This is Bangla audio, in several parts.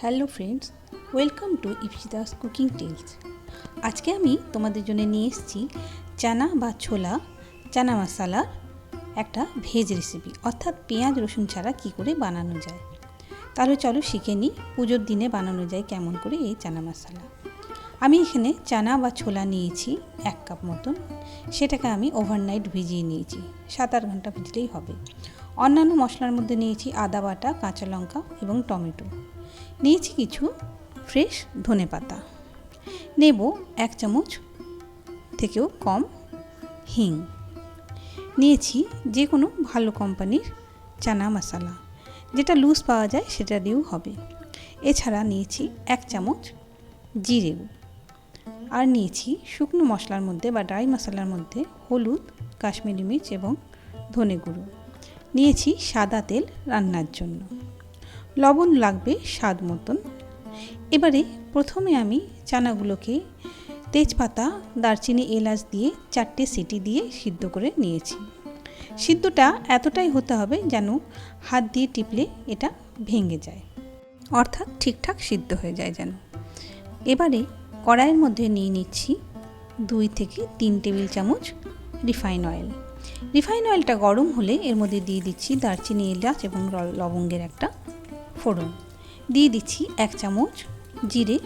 হ্যালো ফ্রেন্ডস, ওয়েলকাম টু ইপসিদাস কুকিং টেলস। আজকে আমি তোমাদের জন্য নিয়ে এসেছি চানা বা ছোলা চানা মশালার একটা ভেজ রেসিপি, অর্থাৎ পেঁয়াজ রসুন ছাড়া কী করে বানানো যায়। তাহলে চলো শিখে নিই পুজোর দিনে বানানো যায় কেমন করে এই চানা মশালা। আমি এখানে চানা বা ছোলা নিয়েছি 1 কাপ মতন। সেটাকে আমি ওভারনাইট ভিজিয়ে নিয়েছি, 7-8 ঘন্টা ভিজলেই হবে। অন্যান্য মশলার মধ্যে নিয়েছি আদা বাটা, কাঁচা লঙ্কা এবং টমেটো। নিয়েছি কিছু ফ্রেশ ধনেপাতা, নেব 1 চামচ থেকেও কম হিং, নিয়েছি যে কোনো ভালো কোম্পানির চানা মশালা, যেটা লুজ পাওয়া যায় সেটা দিয়েও হবে। এছাড়া নিয়েছি 1 চামচ জিরে, আর নিয়েছি শুকনো মশলার মধ্যে বা ড্রাই মশলার মধ্যে হলুদ, কাশ্মীরি মির্চ এবং ধনে গুঁড়ো। নিয়েছি সাদা তেল রান্নার জন্য, লবণ লাগবে স্বাদ মতন। এবারে প্রথমে আমি চানাগুলোকে তেজপাতা, দারচিনি, এলাচ দিয়ে 4টে সিটি দিয়ে সিদ্ধ করে নিয়েছি। সিদ্ধটা এতটাই হতে হবে যেন হাত দিয়ে টিপলে এটা ভেঙে যায়, অর্থাৎ ঠিকঠাক সিদ্ধ হয়ে যায় যেন। এবারে কড়াইয়ের মধ্যে নিয়ে নিচ্ছি 2 থেকে 3 টেবিল চামচ রিফাইন অয়েল। রিফাইন অয়েলটা গরম হলে এর মধ্যে দিয়ে দিচ্ছি দারচিনি, এলাচ এবং লবঙ্গের একটা ফোড়ন, দিয়ে দিচ্ছি 1 চামচ জিরে,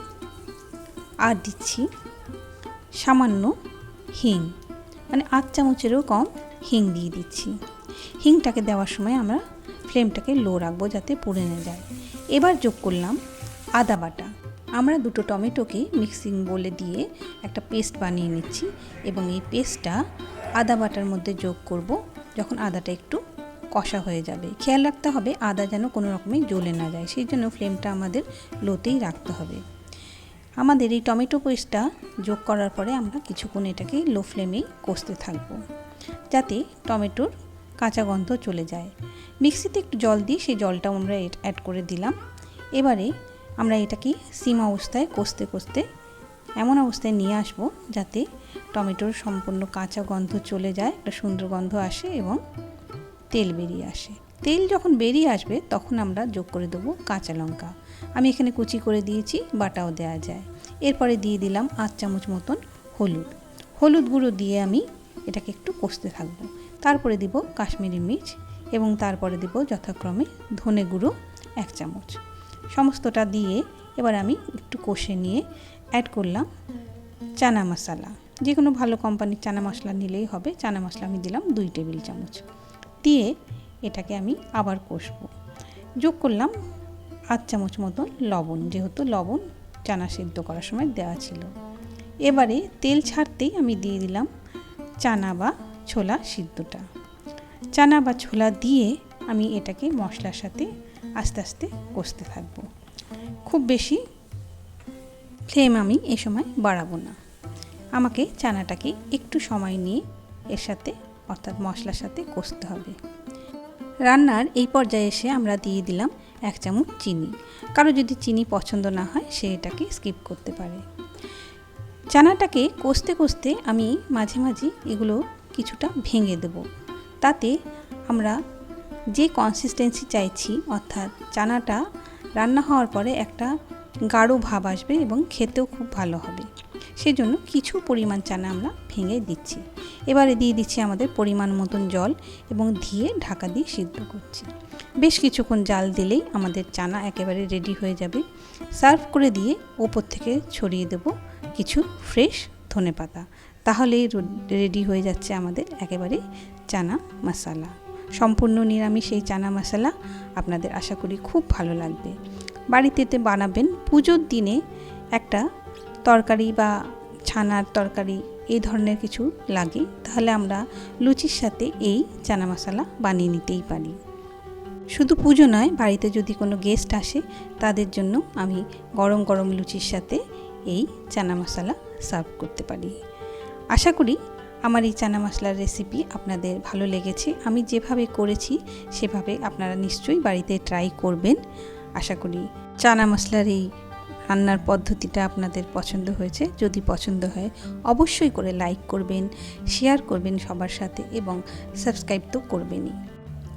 আর দিচ্ছি সামান্য হিং, মানে 8 চামচেরও কম হিং দিয়ে দিচ্ছি। হিংটাকে দেওয়ার সময় আমরা ফ্লেমটাকে লো রাখবো যাতে পুড়ে না যায়। এবার যোগ করলাম আদা বাটা। আমরা 2টো টমেটোকে মিক্সিং বোলে দিয়ে একটা পেস্ট বানিয়ে নিচ্ছি এবং এই পেস্টটা আদা বাটার মধ্যে যোগ করব যখন আদাটা একটু কষা হয়ে যাবে। খেয়াল রাখতে হবে আদা যেন কোনো রকমে জ্বলে না যায়, সেই জন্য ফ্লেমটা আমাদের লোতেই রাখতে হবে। আমাদের এই টমেটো পেস্টটা যোগ করার পরে আমরা কিছুক্ষণ এটাকে লো ফ্লেমেই কষতে থাকব যাতে টমেটোর কাঁচা গন্ধ চলে যায়। মিক্সিতে একটু জল দিয়ে সেই জলটাও আমরা অ্যাড করে দিলাম। এবারে আমরা এটাকে সিম অবস্থায় কষতে কষতে এমন অবস্থায় নিয়ে আসব যাতে টমেটোর সম্পূর্ণ কাঁচা গন্ধ চলে যায়, একটা সুন্দর গন্ধ আসে এবং তেল বেরিয়ে আসে। তেল যখন বেরিয়ে আসবে তখন আমরা যোগ করে দেবো কাঁচা লঙ্কা। আমি এখানে কুচি করে দিয়েছি, বাটাও দেওয়া যায়। এরপরে দিয়ে দিলাম 8 চামচ মতন হলুদ গুঁড়ো দিয়ে আমি এটাকে একটু কষতে থাকবো। তারপরে দিব কাশ্মীরি মির্চ এবং তারপরে দিব যথাক্রমে ধনে গুঁড়ো 1 চামচ। সমস্তটা দিয়ে এবার আমি একটু কষে নিয়ে অ্যাড করলাম চানা মশালা। যে কোনো ভালো কোম্পানির চানা মশলা নিলেই হবে। চানা মশলা আমি দিলাম 2 টেবিল চামচ, দিয়ে এটাকে আমি আবার কষবো। যোগ করলাম 8 চামচ মতন লবণ, যেহেতু লবণ চানা সিদ্ধ করার সময় দেওয়া ছিল। এবারে তেল ছাড়তেই আমি দিয়ে দিলাম চানা বা ছোলা সিদ্ধটা। চানা বা ছোলা দিয়ে আমি এটাকে মশলার সাথে আস্তে আস্তে কষতে থাকবো। খুব বেশি ফ্লেম আমি এ সময় বাড়াবো না। আমাকে চানাটাকে একটু সময় নিয়ে এর সাথে অর্থাৎ মশলার সাথে কষতে হবে। রান্নার এই পর্যায়ে এসে আমরা দিয়ে দিলাম 1 চামচ চিনি। কারো যদি চিনি পছন্দ না হয় সে এটাকে স্কিপ করতে পারে। চানাটাকে কষতে কষতে আমি মাঝে মাঝে এগুলো কিছুটা ভেঙে দেব, তাতে আমরা যে কনসিস্টেন্সি চাইছি অর্থাৎ চানাটা রান্না হওয়ার পরে একটা গাঢ় ভাব আসবে এবং খেতেও খুব ভালো হবে। সেই জন্য কিছু পরিমাণ চানা আমরা ভেঙে দিচ্ছি। এবারে দিয়ে দিচ্ছি আমাদের পরিমাণ মতন জল এবং দিয়ে ঢাকা দিয়ে সিদ্ধ করছি। বেশ কিছুক্ষণ জাল দিলেই আমাদের চানা একেবারে রেডি হয়ে যাবে। সার্ভ করে দিয়ে ওপর থেকে ছড়িয়ে দেব কিছু ফ্রেশ ধনেপাতা। তাহলেই রেডি হয়ে যাচ্ছে আমাদের একেবারে চানা মশালা। সম্পূর্ণ নিরামিষ এই চানা মশালা আপনাদের আশা করি খুব ভালো লাগবে। বাড়িতে বানাবেন। পুজোর দিনে একটা তরকারি বা ছানার তরকারি এই ধরনের কিছু লাগে, তাহলে আমরা লুচির সাথে এই চানা মশালা বানিয়ে নিতেই পারি। শুধু পুজো নয়, বাড়িতে যদি কোনো গেস্ট আসে তাদের জন্য আমি গরম গরম লুচির সাথে এই চানা মশালা সার্ভ করতে পারি। আশা করি আমার এই চানা মশলার রেসিপি আপনাদের ভালো লেগেছে। আমি যেভাবে করেছি সেভাবে আপনারা নিশ্চয়ই বাড়িতে ট্রাই করবেন। আশা করি চানা মশলার এই রান্নার পদ্ধতিটা আপনাদের পছন্দ হয়েছে। যদি পছন্দ হয় অবশ্যই করে লাইক করবেন, শেয়ার করবেন সবার সাথে এবং সাবস্ক্রাইব তো করবেনই।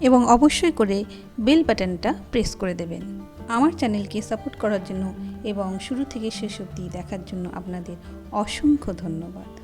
এবং অবশ্যই করে বেল বাটনটা প্রেস করে দেবেন। আমার চ্যানেলকে সাপোর্ট করার জন্য এবং শুরু থেকে শেষ অবধি দেখার জন্য আপনাদের অসংখ্য ধন্যবাদ।